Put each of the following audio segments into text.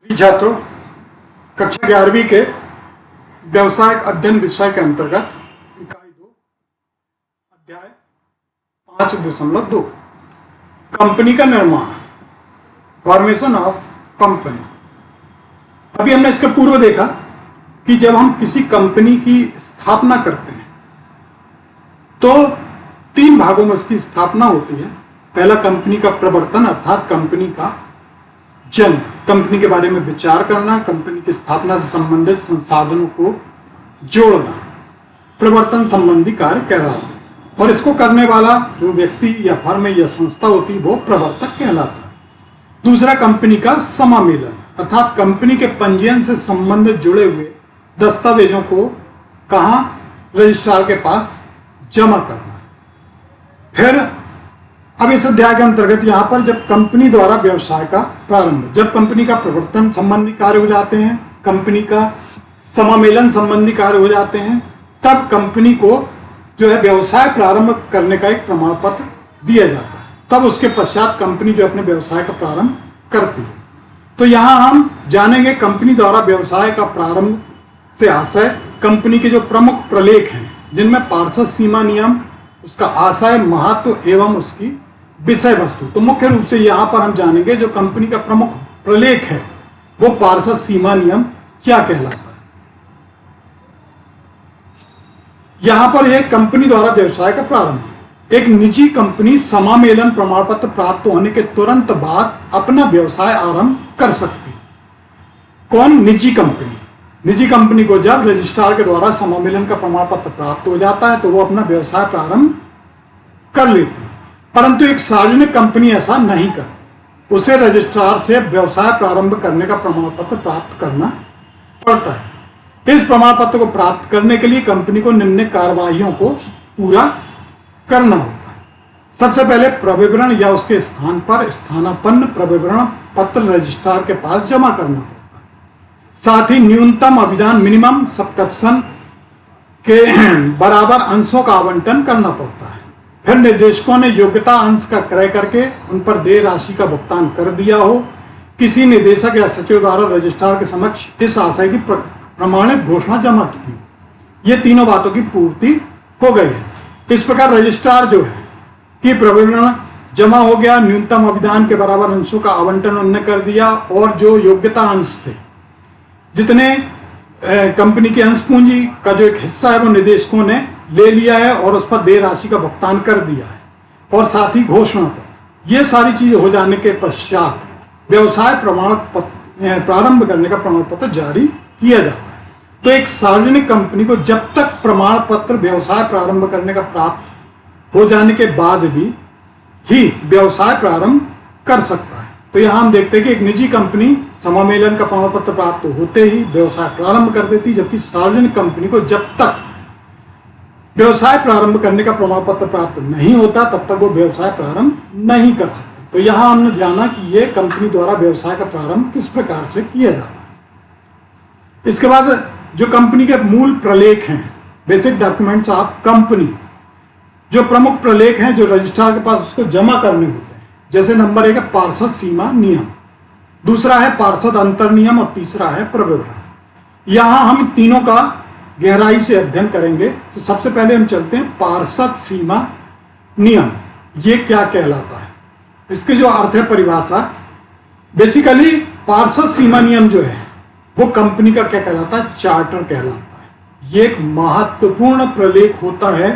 छात्रों, कक्षा 11वीं के व्यवसायिक अध्ययन विषय के अंतर्गत इकाई 2 अध्याय 5.2 कंपनी का निर्माण, फॉर्मेशन ऑफ कंपनी। अभी हमने इसके पूर्व देखा कि जब हम किसी कंपनी की स्थापना करते हैं तो 3 भागों में उसकी स्थापना होती है। पहला कंपनी का प्रवर्तन अर्थात कंपनी का जन्म, कंपनी के बारे में विचार करना, कंपनी की स्थापना से संबंधित संसाधनों को जोड़ना, प्रवर्तन संबंधी कार्य कहलाते हैं। और इसको करने वाला जो व्यक्ति या फर्म या संस्था होती है वो प्रवर्तक कहलाता है। दूसरा कंपनी का समामेलन अर्थात कंपनी के पंजीयन से संबंधित जुड़े हुए दस्तावेजों को कहाँ, रजिस्ट्रार के पास जमा करना। फिर अब इस अध्याय के अंतर्गत यहाँ पर जब कंपनी द्वारा व्यवसाय का प्रारंभ, जब कंपनी का प्रवर्तन संबंधी कार्य हो जाते हैं, कंपनी का समामेलन संबंधी कार्य हो जाते हैं, तब कंपनी को जो है व्यवसाय प्रारंभ करने का एक प्रमाण पत्र दिया जाता है। तब उसके पश्चात कंपनी जो अपने व्यवसाय का प्रारंभ करती है। तो यहाँ हम जानेंगे कंपनी द्वारा व्यवसाय का प्रारंभ से आशय, कंपनी के जो प्रमुख प्रलेख हैं जिनमें पार्षद सीमा नियम, उसका आशय, महत्व एवं उसकी विषय वस्तु। तो मुख्य रूप से यहाँ पर हम जानेंगे जो कंपनी का प्रमुख प्रलेख है वो पार्षद सीमा नियम क्या कहलाता है। यहाँ पर एक कंपनी द्वारा व्यवसाय का प्रारंभ, एक निजी कंपनी समामेलन प्रमाण पत्र प्राप्त होने के तुरंत बाद अपना व्यवसाय आरंभ कर सकती है। कौन? निजी कंपनी। निजी कंपनी को जब रजिस्ट्रार के द्वारा समामेलन का प्रमाण पत्र प्राप्त हो जाता है तो वो अपना व्यवसाय प्रारंभ कर लेती है। परंतु एक सार्वजनिक कंपनी ऐसा नहीं करती, उसे रजिस्ट्रार से व्यवसाय प्रारंभ करने का प्रमाण पत्र प्राप्त करना पड़ता है। इस प्रमाण पत्र को प्राप्त करने के लिए कंपनी को निम्न कार्यवाहियों को पूरा करना होता है। सबसे पहले प्रविवरण या उसके स्थान पर स्थानापन्न प्रविवरण पत्र रजिस्ट्रार के पास जमा करना होता है। साथ ही न्यूनतम अभिधान मिनिमम सब्सक्रिप्शन के बराबर अंशों का आवंटन करना पड़ता है। फिर निर्देशकों ने योग्यता अंश का क्रय करके उन पर देय राशि का भुगतान कर दिया हो, किसी निदेशक या सचिव द्वारा रजिस्ट्रार के समक्ष इस आशय की प्रमाणित घोषणा जमा की, ये तीनों बातों की पूर्ति हो गई है। इस प्रकार रजिस्ट्रार जो है कि प्रविवरण जमा हो गया, न्यूनतम अभिधान के बराबर अंशों का आवंटन उन्होंने कर दिया और जो योग्यता अंश थे, जितने कंपनी की अंश पूंजी का जो एक हिस्सा है वो निदेशकों ने ले लिया है और उस पर देय राशि का भुगतान कर दिया है, और साथ ही घोषणा पत्र, ये सारी चीजें हो जाने के पश्चात व्यवसाय प्रमाण पत्र प्रारंभ करने का प्रमाण पत्र जारी किया जाता है। तो एक सार्वजनिक कंपनी को जब तक प्रमाण पत्र व्यवसाय प्रारंभ करने का प्राप्त हो जाने के बाद भी ही व्यवसाय प्रारंभ कर सकता है। तो यहाँ हम देखते हैं कि एक निजी कंपनी समामेलन का प्रमाण पत्र प्राप्त होते ही व्यवसाय प्रारंभ कर देती, जबकि सार्वजनिक कंपनी को जब तक व्यवसाय प्रारंभ करने का प्रमाण पत्र प्राप्त नहीं होता तब तक वो व्यवसाय प्रारंभ नहीं कर सकते। तो यहाँ हमने जाना कि ये कंपनी द्वारा व्यवसाय का प्रारंभ किस प्रकार से किया जाता है। इसके बाद जो कंपनी के मूल प्रलेख हैं, बेसिक डॉक्यूमेंट्स ऑफ कंपनी, जो प्रमुख प्रलेख हैं जो रजिस्ट्रार के पास उसको जमा करने होते हैं, जैसे नंबर 1 है पार्षद सीमा नियम, दूसरा है पार्षद अंतर नियम और तीसरा है प्रविवरण। यहाँ हम तीनों का गहराई से अध्ययन करेंगे। तो सबसे पहले हम चलते हैं पार्षद सीमा नियम, ये क्या कहलाता है, इसके जो अर्थ है परिभाषा। बेसिकली पार्षद सीमा नियम जो है वो कंपनी का क्या कहलाता है? चार्टर कहलाता है। ये एक महत्वपूर्ण प्रलेख होता है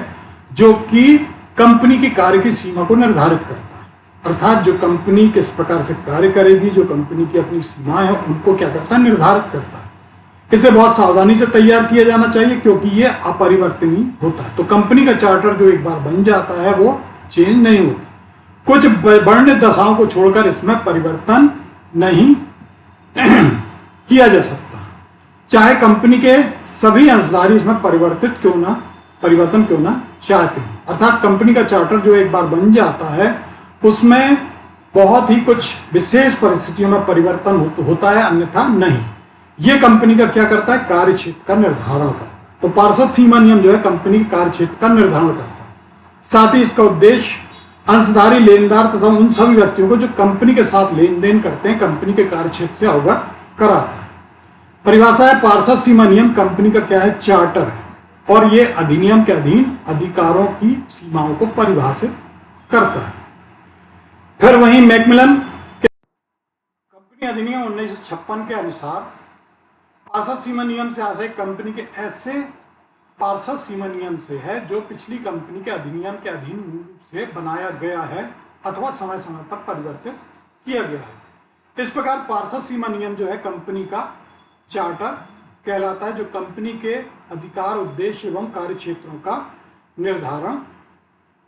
जो कि कंपनी की कार्य की सीमा को निर्धारित करता है, अर्थात जो कंपनी किस प्रकार से कार्य करेगी, जो कंपनी की अपनी सीमाएं हैं उनको क्या करता है? निर्धारित करता है। इसे बहुत सावधानी से तैयार किया जाना चाहिए क्योंकि ये अपरिवर्तनीय होता है। तो कंपनी का चार्टर जो एक बार बन जाता है वो चेंज नहीं होता, कुछ वर्णित दशाओं को छोड़कर इसमें परिवर्तन नहीं किया जा सकता, चाहे कंपनी के सभी अंशधारी इसमें परिवर्तन क्यों ना चाहते हैं। अर्थात कंपनी का चार्टर जो एक बार बन जाता है उसमें बहुत ही कुछ विशेष परिस्थितियों में परिवर्तन होता है, अन्यथा नहीं। ये कंपनी का क्या करता है? कार्य क्षेत्र का निर्धारण करता है। तो पार्षद सीमा नियम जो है कंपनी के कार्य क्षेत्र का निर्धारण करता है। साथ ही इसका उद्देश्य अंशधारी, लेनदार तथा उन सभी व्यक्तियों को जो कंपनी के साथ लेन देन करते हैं कंपनी के कार्य क्षेत्र से अवगत कराता है। परिभाषा है, पार्षद सीमा नियम कंपनी का क्या है, चार्टर है और ये अधिनियम के अधीन अधिकारों की सीमाओं को परिभाषित करता है। फिर वहीं मैकमिलन के कंपनी अधिनियम 1956 के अनुसार पार्षद सीमा नियम से आशय कंपनी के ऐसे पार्षद सीमा नियम से है जो पिछली कंपनी के अधिनियम के अधीन मूल रूप से बनाया गया है अथवा समय समय पर परिवर्तित किया गया है। इस प्रकार पार्षद सीमा नियम जो है कंपनी का चार्टर कहलाता है, जो कंपनी के अधिकार, उद्देश्य एवं कार्य क्षेत्रों का निर्धारण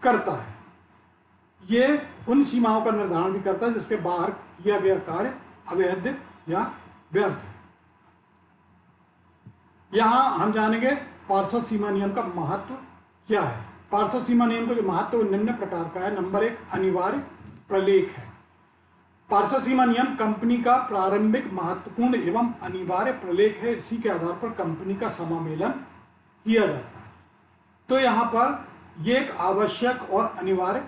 करता है। ये उन सीमाओं का निर्धारण भी करता है जिसके बाहर किया गया कार्य अवैध या व्यर्थ है। यहां हम जानेंगे पार्षद सीमा नियम का महत्व क्या है। पार्षद सीमा नियम का जो महत्व निम्न प्रकार का है। नंबर 1, अनिवार्य प्रलेख है। पार्षद सीमा नियम कंपनी का प्रारंभिक महत्वपूर्ण एवं अनिवार्य प्रलेख है। इसी के आधार पर कंपनी का समामेलन किया जाता है। तो यहाँ पर यह एक आवश्यक और अनिवार्य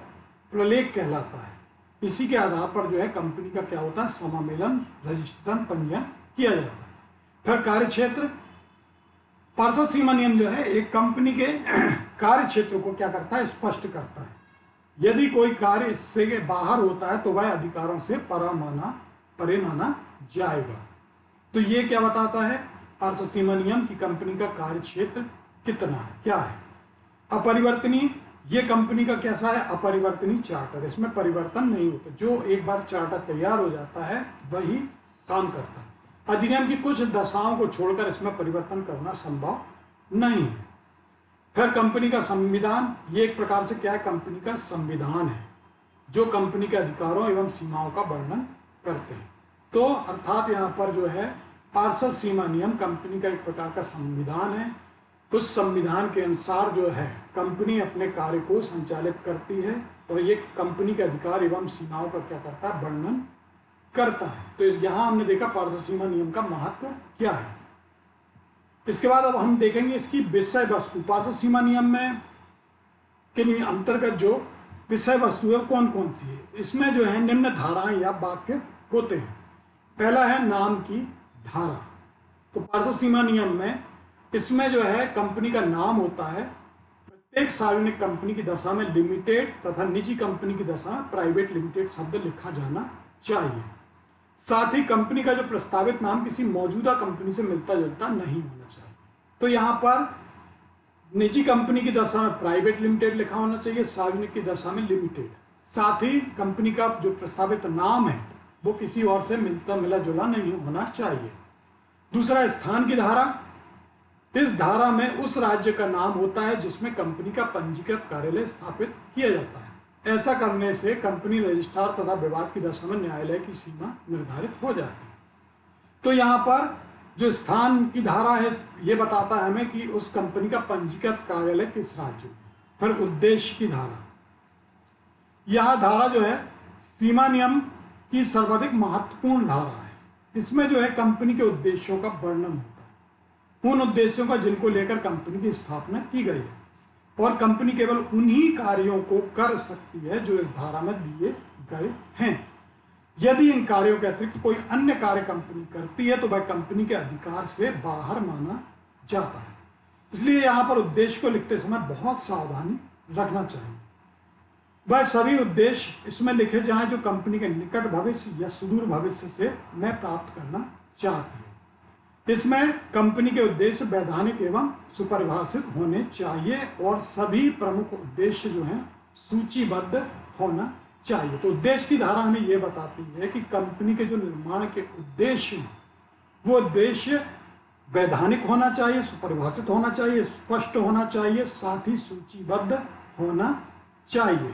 प्रलेख कहलाता है। इसी के आधार पर जो है कंपनी का क्या होता है, समामेलन, रजिस्ट्रेशन, पंजीयन किया जाता है। फिर कार्य क्षेत्र, पार्षद सीमा नियम जो है एक कंपनी के कार्य क्षेत्र को क्या करता है, स्पष्ट करता है। यदि कोई कार्य इससे के बाहर होता है तो वह अधिकारों से परे माना जाएगा। तो ये क्या बताता है पार्षद सीमा नियम की कंपनी का कार्य क्षेत्र कितना है, क्या है। अपरिवर्तनीय, ये कंपनी का कैसा है, अपरिवर्तनीय चार्टर, इसमें परिवर्तन नहीं होता। जो एक बार चार्टर तैयार हो जाता है वही काम करता है। अधिनियम की कुछ दशाओं को छोड़कर इसमें परिवर्तन करना संभव नहीं है। फिर कंपनी का संविधान, ये एक प्रकार से क्या है, कंपनी का संविधान है जो कंपनी के अधिकारों एवं सीमाओं का वर्णन करते हैं। तो अर्थात यहाँ पर जो है पार्षद सीमा नियम कंपनी का एक प्रकार का संविधान है। उस संविधान के अनुसार जो है कंपनी अपने कार्य को संचालित करती है और ये कंपनी के अधिकार एवं सीमाओं का क्या करता है, वर्णन करता है। तो यहाँ हमने देखा पार्षद सीमा नियम का महत्व क्या है। इसके बाद अब हम देखेंगे इसकी विषय वस्तु। पार्षद सीमा नियम में के अंतर्गत जो विषय वस्तु है कौन कौन सी है। इसमें जो है निम्न धाराएं या वाक्य होते हैं। पहला है नाम की धारा। तो पार्षद सीमा नियम में इसमें जो है कंपनी का नाम होता है। प्रत्येक सार्वजनिक कंपनी की दशा में लिमिटेड तथा निजी कंपनी की दशा में प्राइवेट लिमिटेड शब्द लिखा जाना चाहिए। साथ ही कंपनी का जो प्रस्तावित नाम किसी मौजूदा कंपनी से मिलता जुलता नहीं होना चाहिए। तो यहाँ पर निजी कंपनी की दशा में प्राइवेट लिमिटेड लिखा होना चाहिए, सार्वजनिक की दशा में लिमिटेड। साथ ही कंपनी का जो प्रस्तावित नाम है वो किसी और से मिला जुला नहीं होना चाहिए। दूसरा, स्थान की धारा। इस धारा में उस राज्य का नाम होता है जिसमें कंपनी का पंजीकृत कार्यालय स्थापित किया जाता है। ऐसा करने से कंपनी रजिस्ट्रार तथा विभाग की दशा में न्यायालय की सीमा निर्धारित हो जाती है। तो यहाँ पर जो स्थान की धारा है ये बताता है हमें कि उस कंपनी का पंजीकृत कार्यालय किस राज्य में। फिर उद्देश्य की धारा, यह धारा जो है सीमा नियम की सर्वाधिक महत्वपूर्ण धारा है। इसमें जो है कंपनी के उद्देश्यों का वर्णन होता है, उन उद्देश्यों का जिनको लेकर कंपनी की स्थापना की गई है और कंपनी केवल उन्हीं कार्यों को कर सकती है जो इस धारा में दिए गए हैं। यदि इन कार्यों के अतिरिक्त कोई अन्य कार्य कंपनी करती है तो वह कंपनी के अधिकार से बाहर माना जाता है। इसलिए यहाँ पर उद्देश्य को लिखते समय बहुत सावधानी रखना चाहिए। वह सभी उद्देश्य इसमें लिखे जाएं जो कंपनी के निकट भविष्य या सुदूर भविष्य से मैं प्राप्त करना चाहती है। इसमें कंपनी के उद्देश्य वैधानिक एवं सुपरिभाषित होने चाहिए और सभी प्रमुख उद्देश्य जो हैं सूचीबद्ध होना चाहिए। तो उद्देश्य की धारा हमें यह बताती है कि कंपनी के जो निर्माण के उद्देश्य हैं वो उद्देश्य वैधानिक होना चाहिए, सुपरिभाषित होना चाहिए, स्पष्ट होना चाहिए, साथ ही सूचीबद्ध होना चाहिए।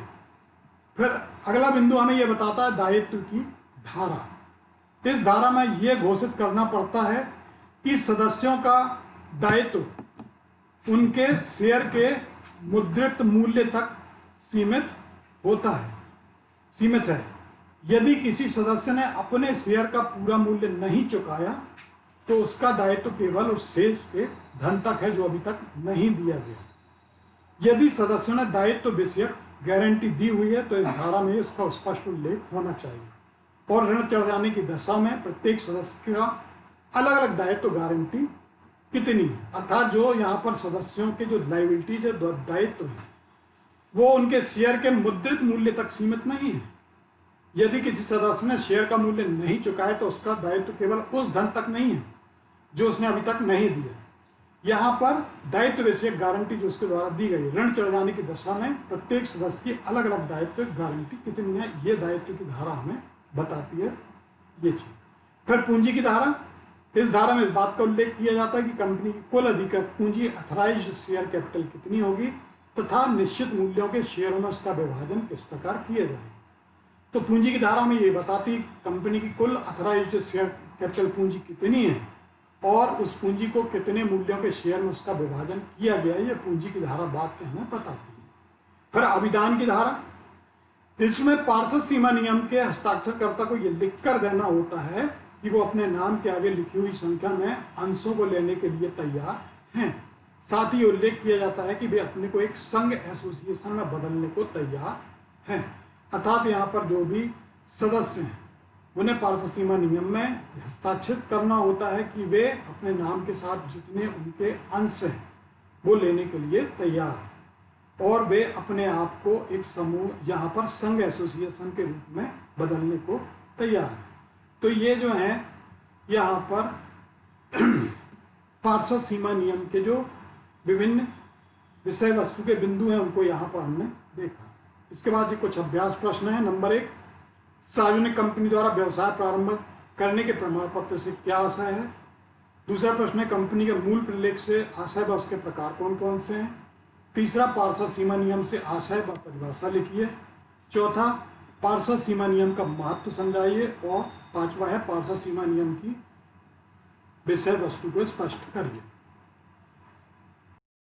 फिर अगला बिंदु हमें यह बताता है दायित्व की धारा। इस धारा में यह घोषित करना पड़ता है कि सदस्यों का दायित्व उनके शेयर के मुद्रित मूल्य तक सीमित है। यदि किसी सदस्य ने अपने शेयर का पूरा मूल्य नहीं चुकाया तो उसका दायित्व केवल उस शेष के धन तक है जो अभी तक नहीं दिया गया। यदि सदस्यों ने दायित्व विषयक गारंटी दी हुई है तो इस धारा में इसका स्पष्ट उल्लेख होना चाहिए और ऋण चढ़ जाने की दशा में प्रत्येक सदस्य का अलग अलग दायित्व गारंटी कितनी है, अर्थात जो यहाँ पर सदस्यों के जो लाइबिलिटीज है, दायित्व है, वो उनके शेयर के मुद्रित मूल्य तक सीमित नहीं है। यदि किसी सदस्य ने शेयर का मूल्य नहीं चुकाया तो उसका दायित्व केवल उस धन तक नहीं है जो उसने अभी तक नहीं दिया। यहाँ पर दायित्व विषयक गारंटी जो उसके द्वारा दी गई, ऋण चढ़ जाने की दशा में प्रत्येक सदस्य की अलग अलग दायित्व गारंटी कितनी है, ये दायित्व की धारा हमें बताती है ये चीज। फिर पूंजी की धारा, इस धारा में इस बात का उल्लेख किया जाता है कि कंपनी की कुल अधिकृत पूंजी अथराइज्ड शेयर कैपिटल कितनी होगी तथा निश्चित मूल्यों के शेयरों में उसका विभाजन किस प्रकार किया जाए। तो पूंजी की धारा में ये बताती है कि कंपनी की कुल अथराइज्ड शेयर कैपिटल पूंजी कितनी है और उस पूंजी को कितने मूल्यों के शेयर में उसका विभाजन किया गया है, ये पूंजी की धारा वाक्य हमें बताती है। फिर अभिदान की धारा, इसमें पार्षद सीमा नियम के हस्ताक्षरकर्ता को ये लिख कर देना होता है कि वो अपने नाम के आगे लिखी हुई संख्या में अंशों को लेने के लिए तैयार हैं। साथ ही उल्लेख किया जाता है कि वे अपने को एक संघ एसोसिएशन में बदलने को तैयार हैं। अर्थात यहाँ पर जो भी सदस्य हैं उन्हें पार्षद सीमा नियम में हस्ताक्षरित करना होता है कि वे अपने नाम के साथ जितने उनके अंश हैं वो लेने के लिए तैयार हैं और वे अपने आप को एक समूह यहाँ पर संघ एसोसिएशन के रूप में बदलने को तैयार हैं। तो ये जो है यहाँ पर पार्षद सीमा नियम के जो विभिन्न विषय वस्तु के बिंदु हैं उनको यहाँ पर हमने देखा। इसके बाद ये कुछ अभ्यास प्रश्न है। नंबर 1, सार्वजनिक कंपनी द्वारा व्यवसाय प्रारंभ करने के प्रमाण पत्र से क्या आशय है। दूसरा प्रश्न है, कंपनी के मूल प्रलेख से आशय व उसके प्रकार कौन कौन से हैं। तीसरा, पार्षद सीमा नियम से आशय व परिभाषा लिखिए। चौथा, पार्षद सीमा नियम का महत्व समझाइए। और पांचवा है, पार्षद सीमा नियम की विषय वस्तु को स्पष्ट करिए।